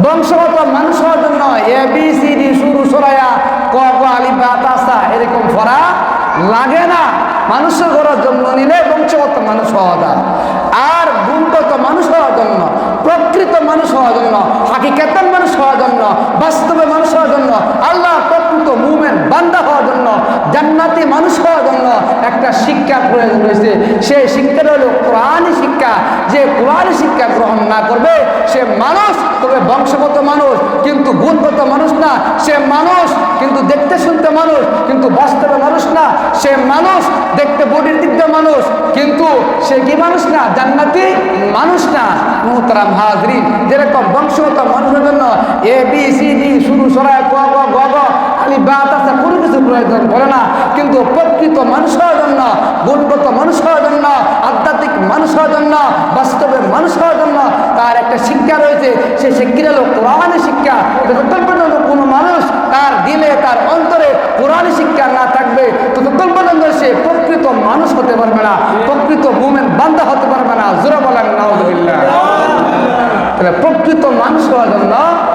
বংশগত মানুষ হওয়ার জন্য ABCD শুরু সরায়া ক খ আলিফ বা তা সা এরকম পড়া লাগে না। মানুষের ঘরে জন্ম নিলে বংশগত মানুষ হওয়া যায়। আর গুণগত মানুষ হওয়ার জন্য, প্রকৃত মানুষ হওয়ার জন্য, হাকিকাতান মানুষ হওয়ার জন্য, বাস্তবে মানুষ হওয়ার জন্য, আল্লাহ প্রকৃত মুমিন বান্দা হওয়ার জন্য, জান্নাতি মানুষ হওয়ার জন্য একটা শিক্ষার প্রয়োজন রয়েছে। সেই শিক্ষাটা হলো কোরআনী শিক্ষা। যে কোরআনী শিক্ষা গ্রহণ না করবে সে মানুষ, তবে বংশগত মানুষ কিন্তু গুণগত মানুষ না। সে মানুষ কিন্তু দেখতে শুনতে মানুষ, কিন্তু বাস্তবে মানুষ না। সে মানুষ দেখতে বডির দিক দিয়ে মানুষ, কিন্তু সে কি মানুষ না, জান্নাতি মানুষ না। মুহতারাম হাজরিন, যেরকম বংশগত মানুষের জন্য ABCD শুরু সরায় ক খ গ ঘ আলিফ বা তা সা কোনো কিছু প্রয়োজন পড়ে না, কিন্তু প্রকৃত মানুষ হওয়ার জন্য, গুণগত মানুষ হওয়ার জন্য, আধ্যাত্মিক মানুষ হওয়ার জন্য, বাস্তবে মানুষ হওয়ার জন্য তার একটা শিক্ষা রয়েছে। সেই শিক্ষা হলো কোরআনী শিক্ষা। যতক্ষণ পর্যন্ত কোনো মানুষ তার দিলে, তার অন্তরে কোরআনী শিক্ষা না থাকবে, ততক্ষণ পর্যন্ত সে প্রকৃত মানুষ হতে পারবে না, প্রকৃত মুমিন বান্দা হতে পারবে না। জোরে বলেন নাউযুবিল্লাহ। তাহলে প্রকৃত মানুষ হওয়ার জন্য,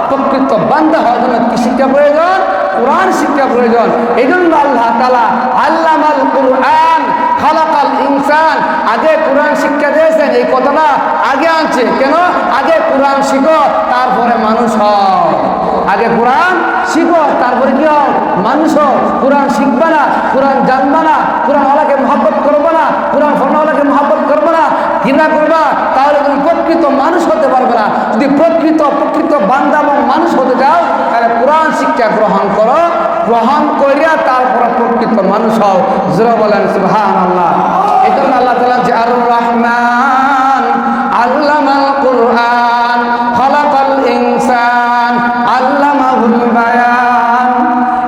প্রকৃত বান্দা হওয়ার জন্য কি শিক্ষা প্রয়োজন? কোরআন শিক্ষা প্রয়োজন। এই জন্য আল্লাহ তাআলা আল্লামাল কুরআন খালাকাল ইনসান, আগে কোরআন শিক্ষা দিয়েছেন। এই কথাটা আগে আনছে কেন? আগে কোরআন শিখো, তারপরে মানুষ হও। আগে কোরআন শিখো, তারপরে কি হও? মানুষ হও। কোরআন শিখবে না, কোরআন জানবে না, কোরআনওয়ালাকে মহব্বত করবে না, কোরআন ফরমাওয়ালাকে মহব্বত করবে না, ঘৃণা করবা, তাহলে তুমি প্রকৃত মানুষ হতে পারবে না। যদি প্রকৃত বান্দা এবং মানুষ হতে চাও, তাহলে কোরআন শিক্ষা গ্রহণ করো, গ্রহণ করিয়া তারপরে প্রকৃত মানুষ হও। জোরে বলেন সুবহানাল্লাহ। এই জন্য আল্লাহ তাআলা যে আর রহমান আল্লামাল কুরআন খালাকাল ইনসান আল্লামাহুল বায়ান,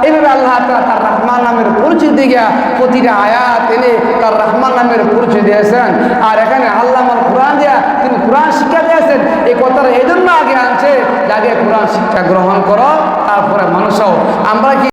এইভাবে আল্লাহ তাআলা তার রহমান নামের পরিচয় দিয়ে প্রতিটা আয়াত এনে তার রহমান নামের পরিচয় দিয়েছেন। আর এখানে আল্লামাল কুরআন দিয়া তিনি কোরআন শিক্ষা দিয়েছেন। এই কথাটা এই জন্য আগে আনছে যে আগে কোরআন শিক্ষা গ্রহণ করো, তারপরে মানুষ হও। আমরা কি